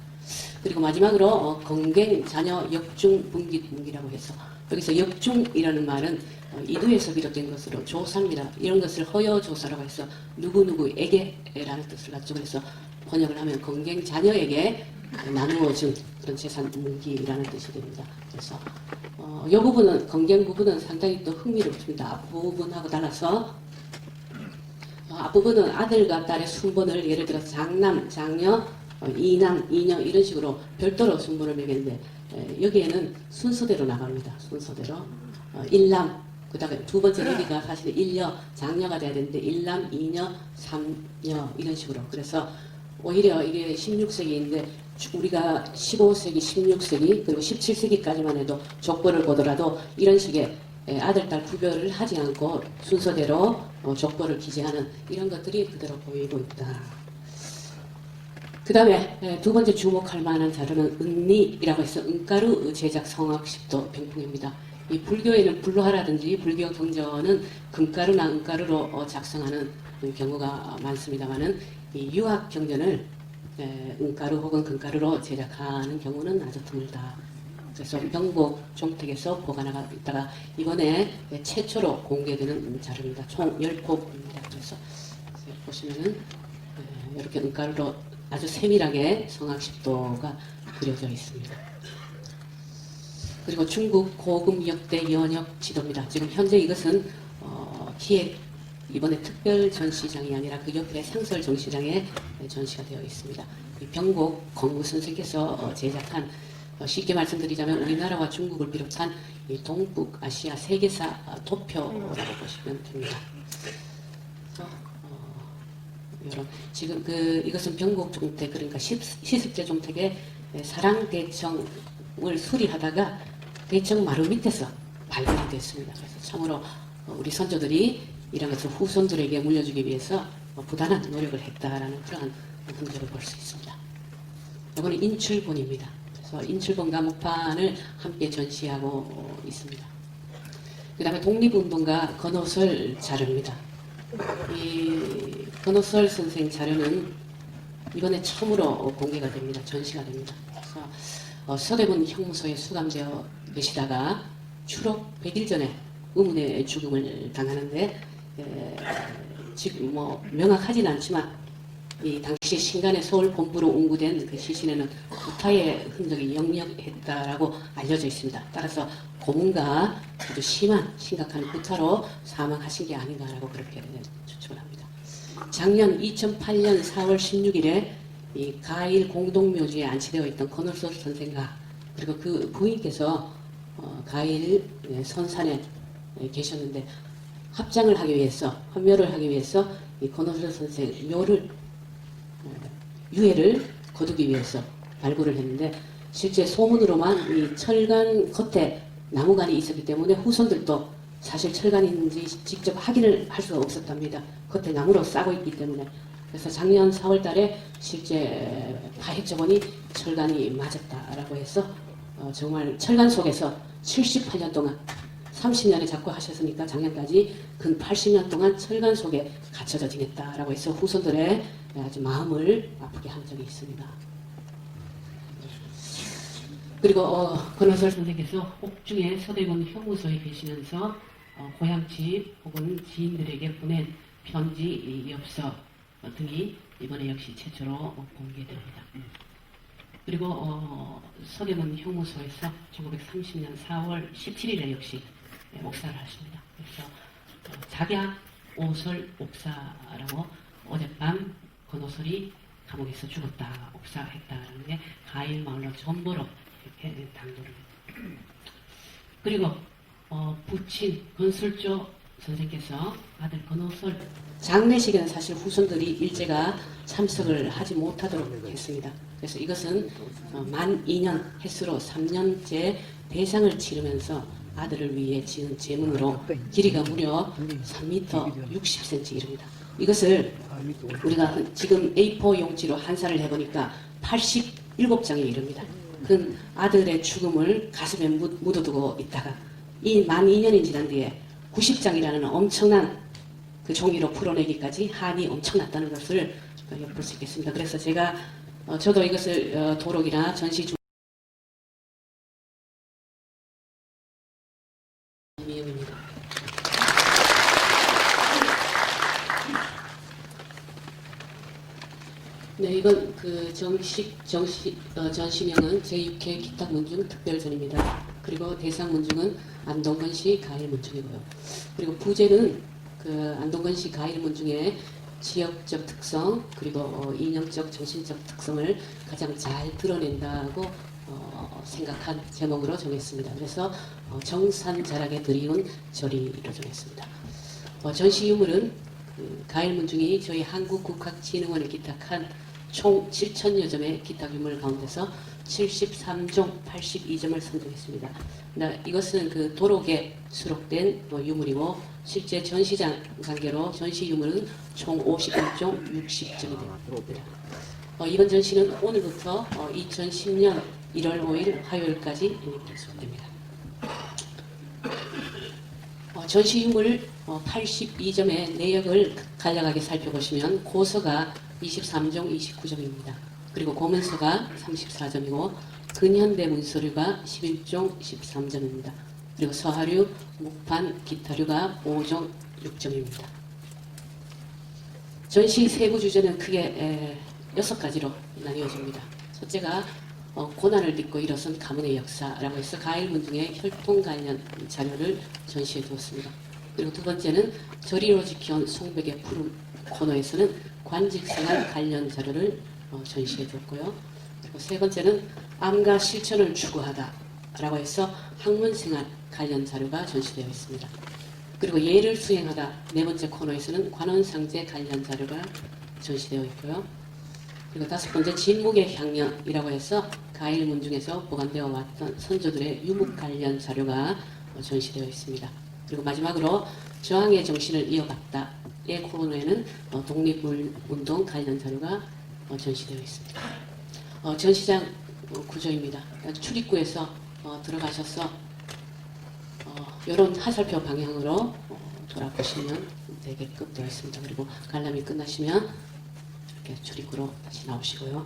그리고 마지막으로 건갱 자녀 역중 분깃문기라고 해서 여기서 역중이라는 말은 이두에서 비롯된 것으로 조사입니다. 이런 것을 허여 조사라고 해서 누구누구에게라는 뜻을 갖죠. 그래서 번역을 하면 건갱 자녀에게 나누어준 그런 재산 문기라는 뜻이 됩니다. 그래서 이 부분은 건갱 부분은 상당히 또 흥미롭습니다. 앞부분하고 달라서 앞부분은 아들과 딸의 순번을 예를 들어 장남, 장녀, 이남, 이녀 이런 식으로 별도로 순번을 매겼는데 여기에는 순서대로 나갑니다. 순서대로 일남, 그 다음에 두 번째 얘기가 사실 일녀, 장녀가 돼야 되는데 일남, 이녀, 삼녀 이런 식으로. 그래서 오히려 이게 16세기인데 우리가 15세기, 16세기 그리고 17세기까지만 해도 족보를 보더라도 이런 식의 아들, 딸 구별을 하지 않고 순서대로 족보를 기재하는 이런 것들이 그대로 보이고 있다. 그 다음에 두 번째 주목할 만한 자료는 은리라고 해서 은가루 제작 성악식도 병풍입니다. 이 불교에는 불로하라든지 불교 경전은 금가루나 은가루로 작성하는 경우가 많습니다만은 이 유학 경전을 은가루 혹은 금가루로 제작하는 경우는 아주 드물다. 그래서 병복 종택에서 보관하고 있다가 이번에 최초로 공개되는 자료입니다. 총 10폭입니다. 그래서 보시면은 이렇게 은가루로 아주 세밀하게 성악십도가 그려져 있습니다. 그리고 중국 고금 역대 연역 지도입니다. 지금 현재 이것은 기획 이번에 특별 전시장이 아니라 그 옆에 상설 전시장에 전시가 되어 있습니다. 병복 공부 선생께서 제작한 쉽게 말씀드리자면 우리나라와 중국을 비롯한 이 동북아시아 세계사 도표라고 보시면 됩니다. 그래서 지금 이것은 병곡 종택 그러니까 시습제 종택의 사랑 대청을 수리하다가 대청 마루 밑에서 발견이 됐습니다. 그래서 참으로 우리 선조들이 이런 것을 후손들에게 물려주기 위해서 부단한 노력을 했다라는 그러한 흔적을 볼 수 있습니다. 이거는 인출본입니다. 그래서 인출본과 목판을 함께 전시하고 있습니다. 그 다음에 독립운동가 건호설 자료입니다. 이 건호설 선생 자료는 이번에 처음으로 공개가 됩니다. 전시가 됩니다. 그래서 서대문 형무소에 수감되어 계시다가 추록 100일 전에 의문의 죽음을 당하는데 지금 명확하진 않지만 이 당시 신간의 서울 본부로 운구된 그 시신에는 구타의 흔적이 역력했다라고 알려져 있습니다. 따라서 고문과 아주 심각한 구타로 사망하신 게 아닌가라고 그렇게 추측을 합니다. 작년 2008년 4월 16일에 이 가일 공동묘지에 안치되어 있던 건호설 선생과 그리고 그 부인께서 가일 선산에 계셨는데 합장을 하기 위해서 헌묘를 하기 위해서 이 건호설 선생 유해를 거두기 위해서 발굴을 했는데 실제 소문으로만 이 철간 겉에 나무관이 있었기 때문에 후손들도 사실 철간인지 직접 확인을 할 수가 없었답니다. 겉에 나무로 싸고 있기 때문에. 그래서 작년 4월 달에 실제 파헤쳐보니 철간이 맞았다라고 해서 정말 철간 속에서 78년 동안 30년에 자꾸 하셨으니까 작년까지 근 80년 동안 철간 속에 갇혀져 지냈다라고 해서 후손들의 아주 마음을 아프게 한 적이 있습니다. 그리고 건호설 선생께서 옥중에 서대문 형무소에 계시면서 고향집 혹은 지인들에게 보낸 편지, 엽서 등이 이번에 역시 최초로 공개됩니다. 그리고 서대문 형무소에서 1930년 4월 17일에 역시 옥사를 하십니다. 그래서 작약 오설 옥사라고 어젯밤 건호설이 감옥에서 죽었다, 옥사했다라는 게 가일마을로 전보로 이렇게 당도를 했습니다. 그리고 부친 건설조 선생께서 아들 건호설 장례식에는 사실 후손들이 일제가 참석을 하지 못하도록 했습니다. 그래서 이것은 만 2년 횟수로 3년째 대상을 치르면서 아들을 위해 지은 제문으로 길이가 무려 3m 60cm 이릅니다. 이것을 우리가 지금 A4 용지로 한사를 해보니까 87장에 이릅니다. 그 아들의 죽음을 가슴에 묻어두고 있다가 이 만 2년이 지난 뒤에 90장이라는 엄청난 그 종이로 풀어내기까지 한이 엄청났다는 것을 엿볼 수 있겠습니다. 그래서 제가 저도 이것을 도록이나 전시 중 미음입니다. 네, 이번 그 전시명은 제6회 기탁문중 특별전입니다. 그리고 대상 문중은 안동건시 가일문중이고요. 그리고 부제는 그 안동건시 가일문중의 지역적 특성 그리고 이념적 정신적 특성을 가장 잘 드러낸다고 생각한 제목으로 정했습니다. 그래서 정산자락에 드리운 절이로 정했습니다. 전시 유물은 그 가일문중이 저희 한국국학진흥원에 기탁한 총 7,000여 점의 기탁 유물 가운데서 73종 82점을 선정했습니다. 이것은 그 도록에 수록된 유물이고 실제 전시장 관계로 전시 유물은 총 51종 60점이 됩니다. 이번 전시는 오늘부터 2010년 1월 5일 화요일까지 계속됩니다. 전시 유물 82점의 내역을 간략하게 살펴보시면 고서가 23종 29점입니다. 그리고 고문서가 34점이고 근현대 문서류가 11종 13점입니다. 그리고 서하류, 목판, 기타류가 5종 6점입니다. 전시 세부 주제는 크게 6가지로 나뉘어집니다. 첫째가 고난을 딛고 일어선 가문의 역사라고 해서 가일문중의 혈통 관련 자료를 전시해 두었습니다. 그리고 두 번째는 저리로 지켜온 송백의 푸른 코너에서는 관직생활 관련 자료를 전시해 두었고요. 그리고 세 번째는 암과 실천을 추구하다라고 해서 학문생활 관련 자료가 전시되어 있습니다. 그리고 예를 수행하다 네 번째 코너에서는 관원상제 관련 자료가 전시되어 있고요. 그리고 다섯 번째 진묵의 향연이라고 해서 가일문중에서 보관되어 왔던 선조들의 유목 관련 자료가 전시되어 있습니다. 그리고 마지막으로 저항의 정신을 이어갔다의 코너에는 독립운동 관련 자료가 전시되어 있습니다. 전시장 구조입니다. 출입구에서 들어가셔서 이런 하살표 방향으로 돌아보시면 되게끔 되어 있습니다. 그리고 관람이 끝나시면 이렇게 출입구로 다시 나오시고요.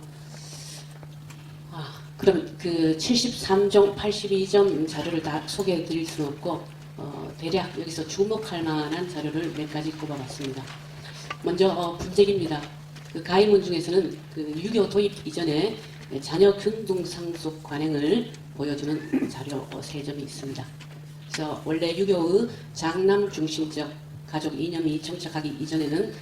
그럼 그 73종, 82점 자료를 다 소개해 드릴 수는 없고 대략 여기서 주목할 만한 자료를 몇 가지 꼽아봤습니다. 먼저 분재기입니다. 그 가일문중에서는 그 6.25 도입 이전에 자녀 균등상속 관행을 보여주는 자료 3점이 있습니다. 그래서 원래 6.25의 장남 중심적 가족 이념이 정착하기 이전에는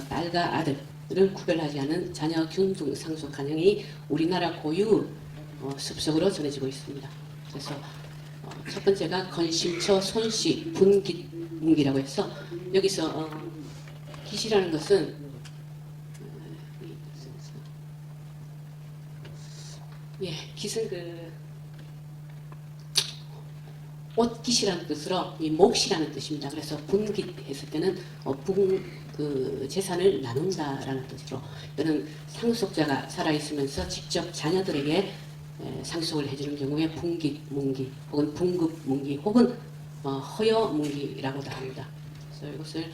딸과 아들을 구별하지 않은 자녀 균등상속 관행이 우리나라 고유 습속으로 전해지고 있습니다. 그래서 첫 번째가 건심처 손씨 분깃문기라고 해서 여기서 깃이라는 것은 깃은 그 옷깃이라는 뜻으로 이 몫이라는 뜻입니다. 그래서 분깃 했을 때는 그 재산을 나눈다라는 뜻으로 이거는 상속자가 살아있으면서 직접 자녀들에게 상속을 해주는 경우에 분깃 문기 혹은 분급 문기 혹은 허여 문기라고도 합니다. 그래서 이것을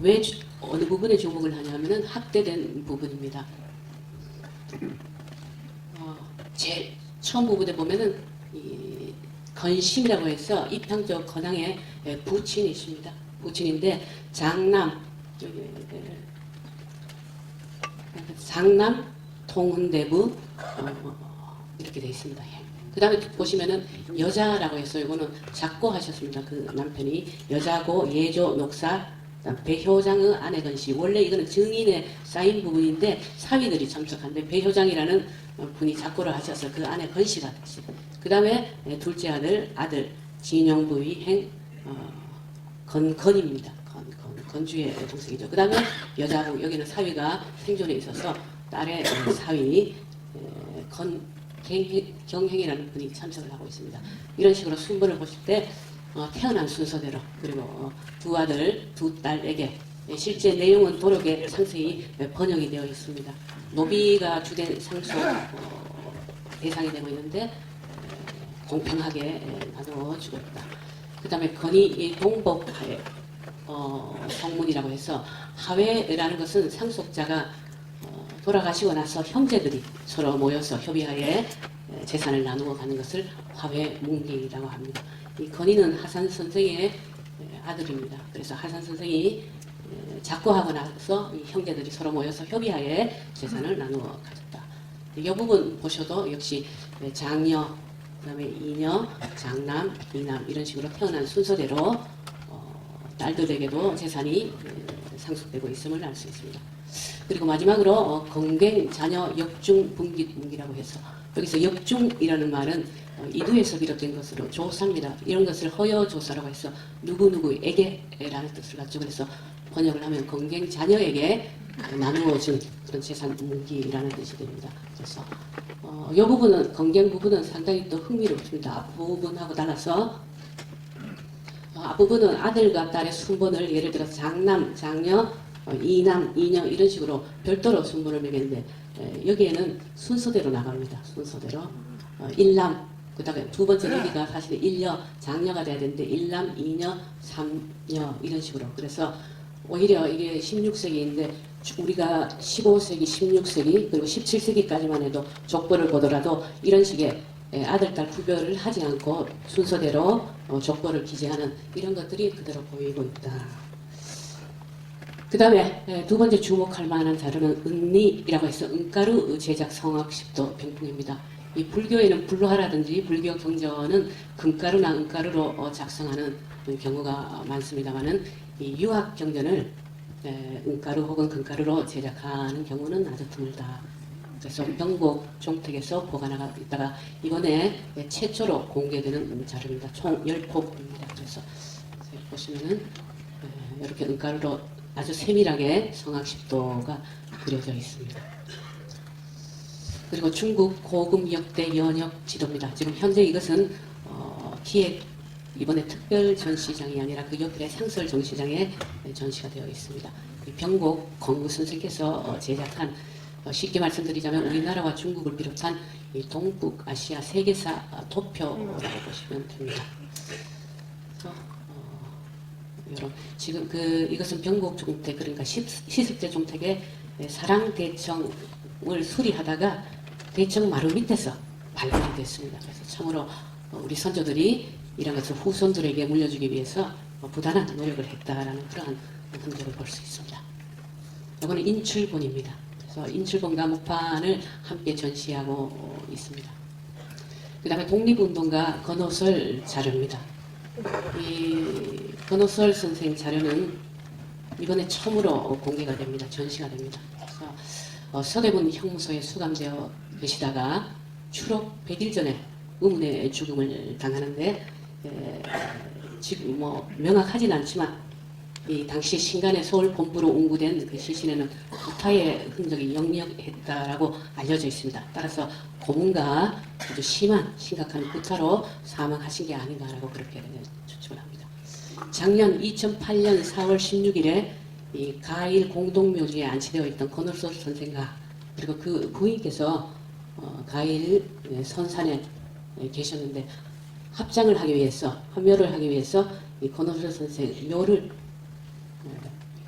왜 어느 부분에 주목을 하냐면은 학대된 부분입니다. 제일 처음 부분에 보면은 이 건심이라고 해서 이평적 건항의 부친이십니다. 부친인데 장남 통훈대부 이렇게 되어 있습니다. 그 다음에 보시면은 여자라고 해서 이거는 작고 하셨습니다. 그 남편이 여자고 예조 녹사 배효장의 아내 건시. 원래 이거는 증인에 쌓인 부분인데 사위들이 참석한데 배효장이라는 분이 작고를 하셔서 그 아내 건시가 됐지. 그 다음에 둘째 아들 진영부의 행 건입니다. 건주의 동생이죠. 그 다음에 여자부 여기는 사위가 생존에 있어서 딸의 사위 경행이라는 분이 참석을 하고 있습니다. 이런 식으로 순번을 보실 때 태어난 순서대로 그리고 두 아들 두 딸에게 실제 내용은 도록에 상세히 번역이 되어 있습니다. 노비가 주된 상속 대상이 되고 있는데 공평하게 나누어 주겠다. 그 다음에 건이 동법하에 성문이라고 해서 하회라는 것은 상속자가 돌아가시고 나서 형제들이 서로 모여서 협의하에 재산을 나누어 가는 것을 화회문기라고 합니다. 이 건이는 하산 선생의 아들입니다. 그래서 하산 선생이 작고하고 나서 이 형제들이 서로 모여서 협의하에 재산을 나누어 가졌다. 이 부분 보셔도 역시 장녀, 그다음에 이녀, 장남, 이남 이런 식으로 태어난 순서대로 딸들에게도 재산이 상속되고 있음을 알 수 있습니다. 그리고 마지막으로 건갱, 자녀, 역중, 분기라고 해서 여기서 역중이라는 말은 이두에서 비롯된 것으로 조사입니다. 이런 것을 허여 조사라고 해서 누구누구에게라는 뜻을 갖죠. 그래서 번역을 하면 건갱 자녀에게 나누어진 그런 재산 문기라는 뜻이 됩니다. 그래서 이 부분은 건갱 부분은 상당히 또 흥미롭습니다. 앞부분하고 달라서 앞부분은 아들과 딸의 순번을 예를 들어서 장남, 장녀, 이남, 이녀 이런 식으로 별도로 순번을 매겼는데 여기에는 순서대로 나갑니다. 순서대로 일남, 그다음에 두 번째 얘기가 사실 일녀, 장녀가 돼야 되는데 일남, 이녀, 삼녀 이런 식으로. 그래서 오히려 이게 16세기인데 우리가 15세기, 16세기 그리고 17세기까지만 해도 족보를 보더라도 이런 식의 아들, 딸 구별을 하지 않고 순서대로 족보를 기재하는 이런 것들이 그대로 보이고 있다. 그 다음에 두 번째 주목할 만한 자료는 은리라고 해서 은가루 제작 성학식도 병풍입니다. 이 불교에는 불로하라든지 불교 경전은 금가루나 은가루로 작성하는 경우가 많습니다만은 이 유학 경전을 은가루 혹은 금가루로 제작하는 경우는 아주 드물다. 그래서 명곡 종택에서 보관하고 있다가 이번에 최초로 공개되는 자료입니다. 총 10폭입니다. 그래서 보시면은 이렇게 은가루로 아주 세밀하게 성학십도가 그려져 있습니다. 그리고 중국 고금 역대 연역 지도입니다. 지금 현재 이것은 기획 이번에 특별 전시장이 아니라 그 옆에 상설 전시장에 전시가 되어 있습니다. 병곡 권구 선생께서 제작한 쉽게 말씀드리자면 우리나라와 중국을 비롯한 이 동북아시아 세계사 도표라고 보시면 됩니다. 그래서 여러분 지금 이것은 병곡 종택 그러니까 시습제 종택의 사랑 대청을 수리하다가 대청 마루 밑에서 발견이 됐습니다. 그래서 참으로 우리 선조들이 이런 것을 후손들에게 물려주기 위해서 부단한 노력을 했다라는 그러한 흔적을 볼 수 있습니다. 이거는 인출본입니다. 그래서 인출본과 목판을 함께 전시하고 있습니다. 그 다음에 독립운동가 건호설 자료입니다. 이 건호설 선생 자료는 이번에 처음으로 공개가 됩니다. 전시가 됩니다. 그래서 서대문 형무소에 수감되어 계시다가 추록 100일 전에 의문의 죽음을 당하는데 지금 뭐 명확하진 않지만 이 당시 신간의 서울 본부로 운구된 그 시신에는 구타의 흔적이 역력했다라고 알려져 있습니다. 따라서 고문과 아주 심각한 구타로 사망하신 게 아닌가라고 그렇게 추측을 합니다. 작년 2008년 4월 16일에 이 가일 공동묘지에 안치되어 있던 건호설 선생과 그리고 그 부인께서 가일 선산에 계셨는데 합장을 하기 위해서 합묘를 하기 위해서 이 건호설 선생 묘를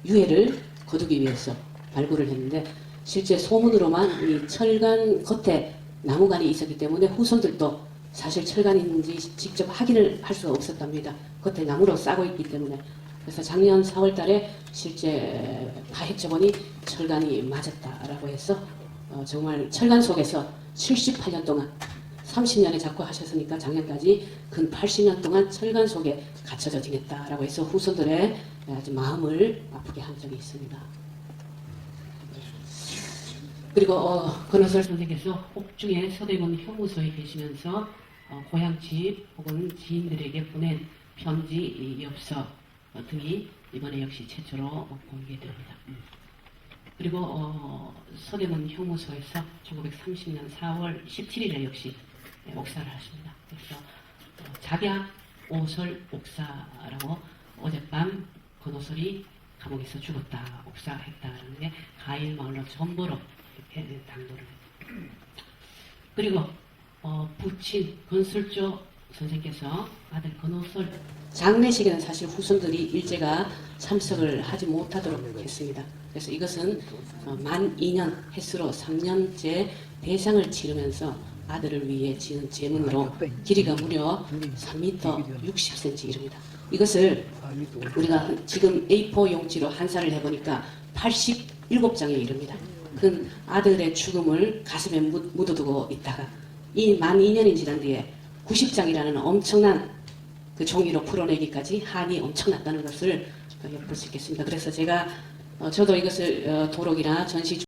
유해를 거두기 위해서 발굴을 했는데 실제 소문으로만 이 철간 겉에 나무관이 있었기 때문에 후손들도 사실 철간인지 직접 확인을 할 수 없었답니다. 겉에 나무로 싸고 있기 때문에. 그래서 작년 4월 달에 실제 파헤쳐보니 철간이 맞았다라고 해서 정말 철간 속에서 78년 동안 30년에 작고하셨으니까 작년까지 근 80년 동안 철간 속에 갇혀져 지냈다라고 해서 후손들의 아주 마음을 아프게 한 적이 있습니다. 그리고 건호설 선생께서 혹중에 서대문 형무소에 계시면서 고향집 혹은 지인들에게 보낸 편지, 엽서 등이 이번에 역시 최초로 공개됩니다. 그리고 서대문 형무소에서 1930년 4월 17일에 역시 옥사를 하십니다. 그래서 작약 오설 옥사라고 어젯밤 건호설이 감옥에서 죽었다, 옥사했다라는 게 가일 마을로 전보로 이렇게 당도를 했습니다. 그리고 부친 건술조 선생께서 아들 건호설 장례식에는 사실 후손들이 일제가 참석을 하지 못하도록 했습니다. 그래서 이것은 만 2년 횟수로 3년째 대상을 치르면서 아들을 위해 지은 제문으로 길이가 무려 3m 60cm 이릅니다. 이것을 우리가 지금 A4 용지로 한사를 해보니까 87장에 이릅니다. 그 아들의 죽음을 가슴에 묻어두고 있다가 이 만 2년이 지난 뒤에 90장이라는 엄청난 그 종이로 풀어내기까지 한이 엄청났다는 것을 엿볼 수 있겠습니다. 그래서 제가 저도 이것을 도록이나 전시